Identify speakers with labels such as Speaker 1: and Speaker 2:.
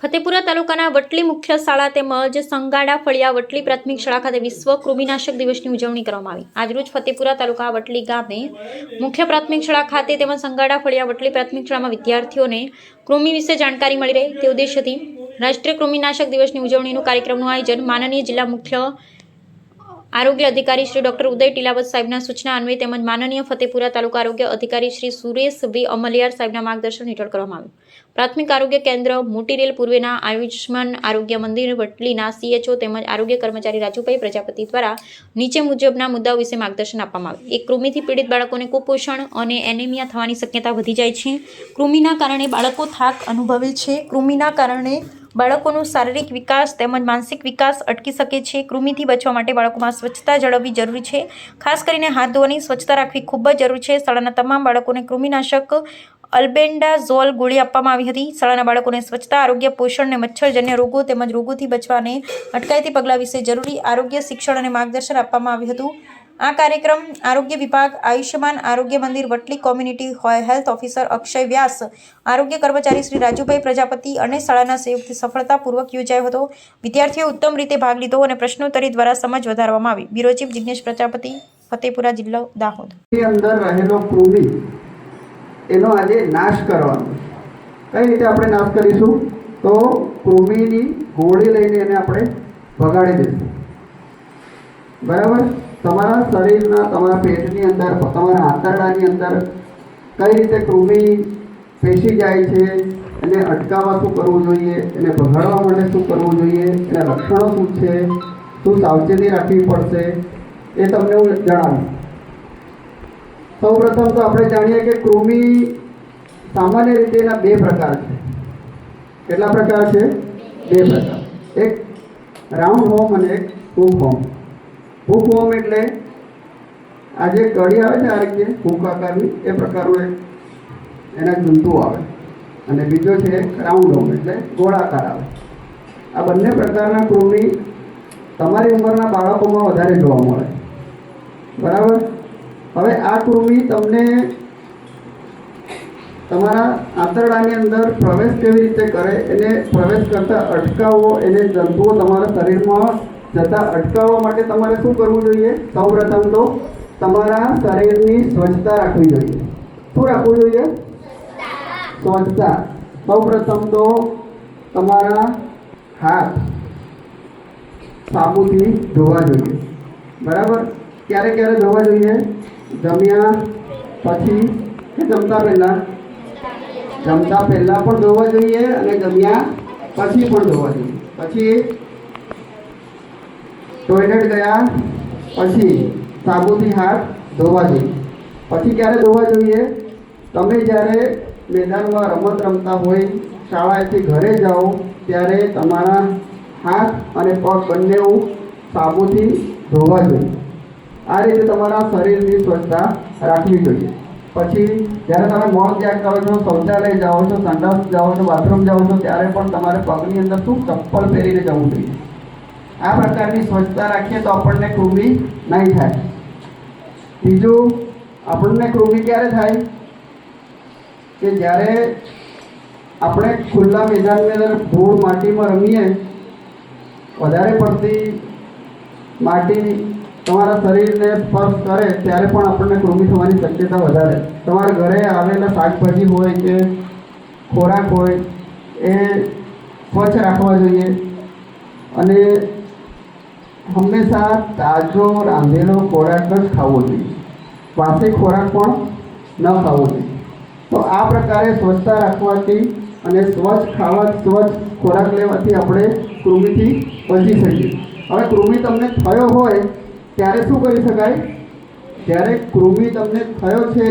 Speaker 1: ફતેપુરા તાલુકાના વટલી મુખ્ય શાળા તેમજ સંગાડા ફળિયા વટલી પ્રાથમિક શાળા ખાતે વિશ્વ કૃમિનાશક દિવસની ઉજવણી કરવામાં આવી। આજરોજ ફતેપુરા તાલુકા વટલી ગામે મુખ્ય પ્રાથમિક શાળા ખાતે તેમજ સંગાડા ફળિયા વટલી પ્રાથમિક શાળામાં વિદ્યાર્થીઓને કૃમિ વિશે જાણકારી મળી રહે તે ઉદ્દેશ્યથી રાષ્ટ્રીય કૃમિનાશક દિવસની ઉજવણીનું કાર્યક્રમનું આયોજન માનનીય જિલ્લા મુખ્ય આરોગ્ય અધિકારી શ્રી ડોક્ટર ઉદય ટીલાવત સાહેબના સૂચના અન્વયે તેમજ માનનીય ફતેપુરા તાલુકા આરોગ્ય અધિકારી શ્રી સુરેશ વી અમલિયાર સાહેબના માર્ગદર્શન હેઠળ કરવામાં આવ્યું। પ્રાથમિક આરોગ્ય કેન્દ્ર મોટી રેલ પૂર્વેના આયુષ્માન આરોગ્ય મંદિર વટલીના CHO તેમજ આરોગ્ય કર્મચારી રાજુભાઈ પ્રજાપતિ દ્વારા નીચે મુજબના મુદ્દાઓ વિશે માર્ગદર્શન આપવામાં આવ્યું। એક કૃમિથી પીડિત બાળકોને કુપોષણ અને એનેમિયા થવાની શક્યતા વધી જાય છે। કૃમિના કારણે બાળકો થાક અનુભવે છે। કૃમિના કારણે બાળકોનો શારીરિક વિકાસ તેમજ માનસિક વિકાસ અટકી શકે છે। કૃમિથી બચવા માટે બાળકોમાં સ્વચ્છતા જાળવવી જરૂરી છે। ખાસ કરીને હાથ ધોવાની સ્વચ્છતા રાખવી ખૂબ જ જરૂરી છે। શાળાના તમામ બાળકોને કૃમિનાશક અલ્બેન્ડાઝોલ ગોળી આપવામાં આવી હતી। શાળાના બાળકોને સ્વચ્છતા, આરોગ્ય, પોષણ અને મચ્છરજન્ય રોગો તેમજ રોગોથી બચવાને અટકાયતી પગલાં વિશે જરૂરી આરોગ્ય શિક્ષણ અને માર્ગદર્શન આપવામાં આવ્યું હતું। આ કાર્યક્રમ આરોગ્ય વિભાગ, આયુષ્માન આરોગ્ય મંદિર વટલી કોમ્યુનિટી હેલ્થ ઓફિસર અક્ષય વ્યાસ, આરોગ્ય કર્મચારી શ્રી રાજુભાઈ પ્રજાપતિ અને શાળાના સહયોગથી સફળતાપૂર્વક યોજાયો હતો। વિદ્યાર્થીઓએ ઉત્તમ રીતે ભાગ લીધો અને પ્રશ્નોત્તરી દ્વારા સમજ વધારવામાં આવી। બ્યુરો ચીફ જિગ્નેશ પ્રજાપતિ, ફતેપુરા જિલ્લો, દાહોદ।
Speaker 2: અંદર રહેલો કૃમિ એનો આજે નાશ કરવાનો। કઈ રીતે આપણે નાશ કરીશું? તો કૃમિની ગોળી લઈને એને આપણે ભગાડી દઈશું। બરાબર? તમારા શરીરના, તમારા પેટની અંદર, તમારા આંતરડાની અંદર કઈ રીતે કૃમિ પેશી જાય છે, એને અટકાવવા શું કરવું જોઈએ, એને ભગાડવા માટે શું કરવું જોઈએ, એના લક્ષણો શું છે, શું સાવચેતી રાખવી પડશે, એ તમને હું જણાવું। સૌપ્રથમ તો આપણે જાણીએ કે કૃમિ સામાન્ય રીતે એના બે પ્રકાર છે। કેટલા પ્રકાર છે? બે પ્રકાર। એક રાઉન્ડ હોમ અને એક હૂક હોમ। હૂક હોમ એટલે આ જે કડી આવે છે, આ રીતે હૂક આકારની, એ પ્રકારનું એક એના જંતુ આવે, અને બીજો છે રાઉન્ડ હોમ એટલે ગોળાકાર આવે। આ બંને પ્રકારના કૃમિ તમારી ઉંમરના બાળકોમાં વધારે જોવા મળે। બરાબર? હવે આ કૃમિ તમને તમારા આંતરડાની અંદર પ્રવેશ કેવી રીતે કરે, એને પ્રવેશ કરતા અટકાવવો, એને જંતુઓ તમારા શરીરમાં જતા અટકાવવા માટે તમારે શું કરવું જોઈએ? સૌપ્રથમ તો તમારા શરીરની સ્વચ્છતા રાખવી જોઈએ। શું રાખવું જોઈએ? સ્વચ્છતા। સૌપ્રથમ તો તમારા હાથ સાબુથી ધોવા જોઈએ। બરાબર? ક્યારે ક્યારે ધોવા જોઈએ? જમ્યા પછી કે જમતા પહેલાં? જમતા પહેલાં પણ ધોવા જોઈએ અને જમ્યા પછી પણ ધોવા જોઈએ। પછી ટોયલેટ ગયા પછી સાબુથી હાથ ધોવા જોઈએ। પછી ક્યારે ધોવા જોઈએ? તમે જ્યારે મેદાનમાં રમત રમતા હોય, શાળાએથી ઘરે જાઓ ત્યારે તમારા હાથ અને પગ બંને સાબુથી ધોવા જોઈએ। આ રીતે તમારા શરીરની સ્વચ્છતા રાખવી જોઈએ। પછી જ્યારે તમે મળ ત્યાગ કરો છો, શૌચાલય જાઓ છો, સંડાસ જાઓ છો, બાથરૂમ જાઓ છો, ત્યારે પણ તમારે પગની અંદર શું ચપ્પલ પહેરીને જવું જોઈએ। આ પ્રકારની સ્વચ્છતા રાખીએ તો આપણને કૃમિ નહીં થાય। બીજું, આપણને કૃમિ ક્યારે થાય? કે જ્યારે આપણે ખુલ્લા મેદાનની અંદર ધૂળ માટીમાં રમીએ, વધારે પડતી માટી તમારા શરીરને સ્પર્શ કરે ત્યારે પણ આપણને કૃમિ થવાની શક્યતા વધારે। તમારા ઘરે આવેલા શાકભાજી હોય કે ખોરાક હોય એ સ્વચ્છ રાખવા જોઈએ, અને હંમેશા તાજો રાંધેલો ખોરાક જ ખાવો જોઈએ। વાસી ખોરાક પણ ન ખાવો જોઈએ। તો આ પ્રકારે સ્વચ્છતા રાખવાથી અને સ્વચ્છ ખોરાક લેવાથી આપણે કૃમિથી બચી શકીએ। હવે કૃમિ તમને થયો હોય ત્યારે શું કરી શકાય? જ્યારે કૃમિ તમને થયો છે